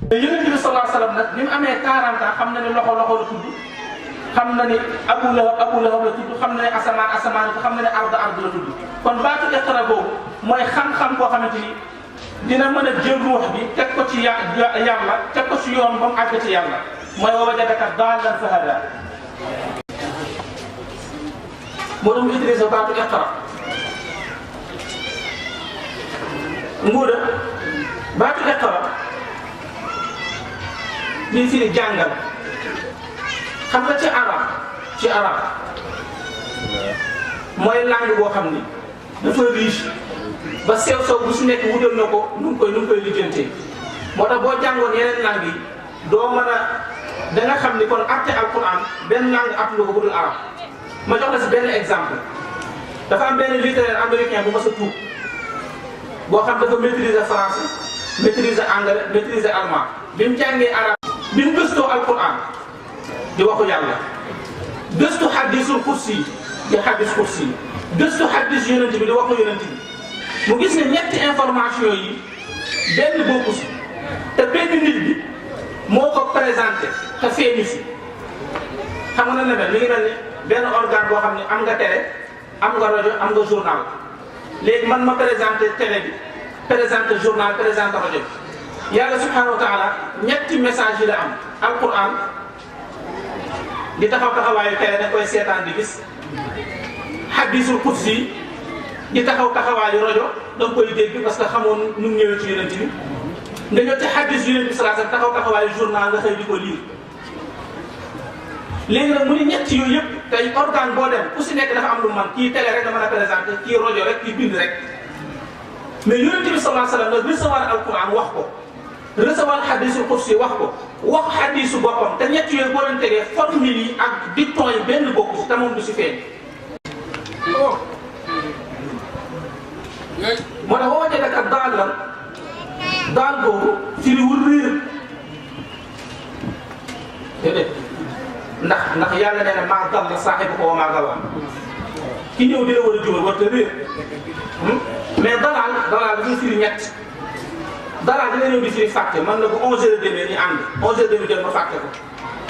Yonent bi sallallahu alayhi wa sallam nag ni mu amee 40 ans xam na ne loxo la tudd xam na ni Abu Lahab la tudd xam na ne asamaan xam na ne ard la tudd kon baatu iqra boobu mooy xam-xam boo xamante ni dina mën a jël ruux bi teg ko ci yàlla teg ko ci yoon ba mu àgg ci yàlla mooy wa wajadaka daallan fahadaa moo doon utilisé baatu iqra nguuda baatu iqra lii firi jàngal xam nga ci arab mooy langue boo xam ni dafa riche ba sew bu su nekk wutal na ko nu mu koy lijjantee moo tax boo jàngoon yeneen langue yi doo mën a da nga xam ni kon atte alquran benn langue attu ko bu dul arab ma jox la si benn exemple dafa am benn littéraire américain bu mas a tuub boo xam dafa maîtriser français maîtriser anglais maîtriser allemand bi mu jàngee arab bi mu gëstoo alquran di waxu yàlla gëstu hadisul kursi di hadis kursi gëstu hadis yonent bi di waxu yonent bi mu gis ne ñetti information yi benn bokku si te benn nit bi moo ko présenté te feeñu si xam nga na mel mi ngi mel ni benn organe boo xam ne am nga télé am nga rajo am nga journal léegi man ma présenté télé bi présenté journal présenté rajo bi yàlla subhanahu wa taala ñetti message yi la am alquran di taxawaayu télé da koy seetaan di gis hadisul kursi di taxawaayu rajo da nga koy dégg parce que xamoon nu mu ñëwee ci yonent bi nga ñëw ci hadis yonent bi sallallahu alayhi wasallam taxawaayu journal nga xëy di ko lire léegi nag mu ni ñett yooyu yëpp tey organe boo dem ku si nekk dafa am lu man kii télé rek da mën a présenté kii rajo rek kii bind rek mais yonent bi sallallahu alayhi wasallam nag recevoir alquran wax ko recevoir hadisul kursi wax ko wax hadisu boppam te ñett yooyu boo leen tegee formule yi ak dicton yi benn bokku si te moom du si feeñ moo tax woo jëlee kat daal boobu firiwul réer déedéet ndax yàlla nee na maa dalla saahibukum wa maa gawaa ki ñëw di la war a jubal war te réer mais dalal dafa firi ñett dalal dina ñëw di firi fàtte man na bu 11h demee ñu ànd 11h jël ma fàtte ko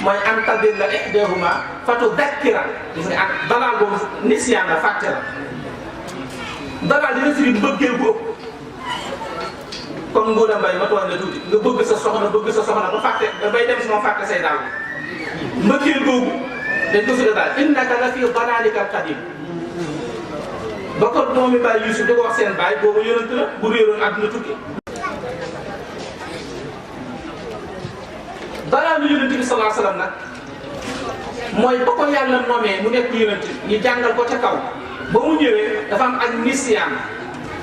mooy an tadilla ihdahuma fatudhakkira gis nga ak dalal boobu nisyaan la fàtte la dalal dina firi mbëggeel bu ëpp comme Ngouda Mbaye ma tooñ la tuuti nga bëgg sa soxna ba fàtte da bay dem si moom fàtte say daal mbëggeel boobu dañ ko fi daal innaka la fi dalalika alqadim ba ko doomi baay Yuusuf di ko wax seen baay boobu yonent la bu réeroon àdduna tukki dalal yonent bi sallallahu alayhi wasallam nag mooy ba ko yàlla nommé mu nekk yonent ñu jàngal ko ca kaw ba mu ñëwee dafa am ak nisyaan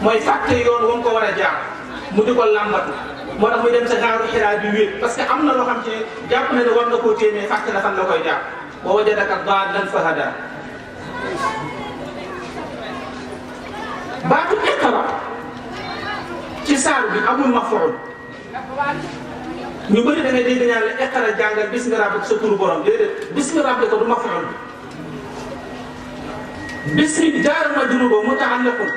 mooy fàtte yoon wa mu ko war a jaar mu di ko làmbatu moo tax muy dem sa gaaru Hiraa bi wéet parce que am na loo xam ci jàpp na ne war na koo téemee fàtte na fan la koy jaar wa wajadaka daallan fahadaa baatu iqra ci saar bi amul maf'ul ñu bëri da ngay dégg ñaan la iqra jàngal bismi rabbika sa turu borom déedéet bismi rabbika du maf'ul bismi jaar majruur muta'alliqun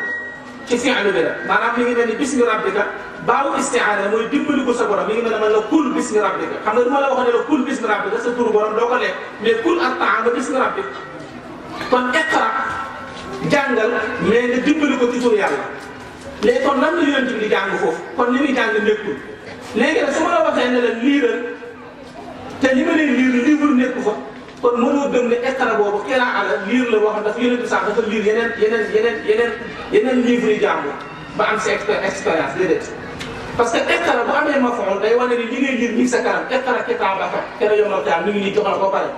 ci fi'lu bi la maanaam mi ngi mel ni bismi rabbika baawu isti'aana mooy dimbali ko sa borom mi ngi mel ne man la kul bismi rabbika xam nga du ma la waxoon ne la kul bismi rabbika sa turu borom doo ko lekk mais kul at-ta'aama bismi rabbika kon iqra jàngal mais nga dimbali ko ci turu yàlla léegi kon lan la yonent bi di jàng foofu kon li muy jàng nekkul léegi nag su ma la waxee ne la liiral te li ma leen liir livre nekku fa kon mënoo gëm ne iqra boobu qiraa la liir la boo xam dafa yonent bi sax dafa liir yeneen livre yi jàngu ba am sa expérience déedéet parce que iqra bu amee maf'ul day wane ni li ngay liir ñi sa kanam iqra kitaabaka kenn yomal kaa mi ngi nii jox la ko pare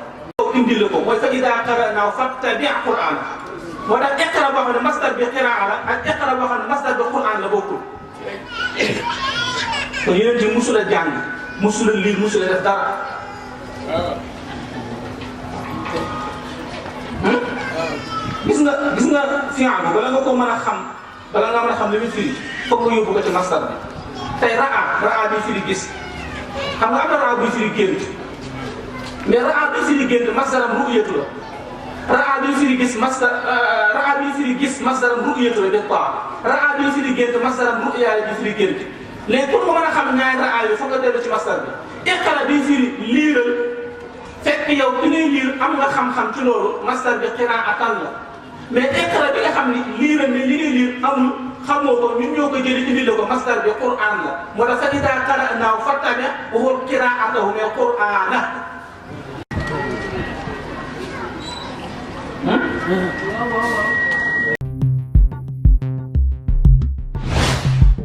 indil la ko mooy fa idaa qara'naahu fattabi' qur'aana moo tax iqra boo xam ne masdar bi qiraa la ak iqra boo xam ne masdar bi qur'aan la bokkul kon yonent bi musul a jàng musul a liir musul a def dara gis nga fi'l bala nga ko mën a xam bala nga mën a xam li muy firi foog nga yóbbu ko ci masdar bi tey raa bi firi gis xam nga am na raa buy firi gént mais raa bi firi gént masdaram ru'yatu la raa bi firi gis masdaram ru'yatu la def quoi raa bi firi gént masdaram ru'ya la bi firi gént léegi pour nga mën a xam ñaari raay yi foog nga dellu ci masdar bi iqra bi firi liiral fekk yow ki ngay liir am nga xam-xam ci loolu masdar bi qiraatan la mais iqra bi nga xam ni liiral ni li ngay liir amul xamoo ko ñun ñoo ko jëli indi la ko masdar bi quran la moo tax fa idaa qara'naahu fattabi' waxul qiraatahu mais qur'aana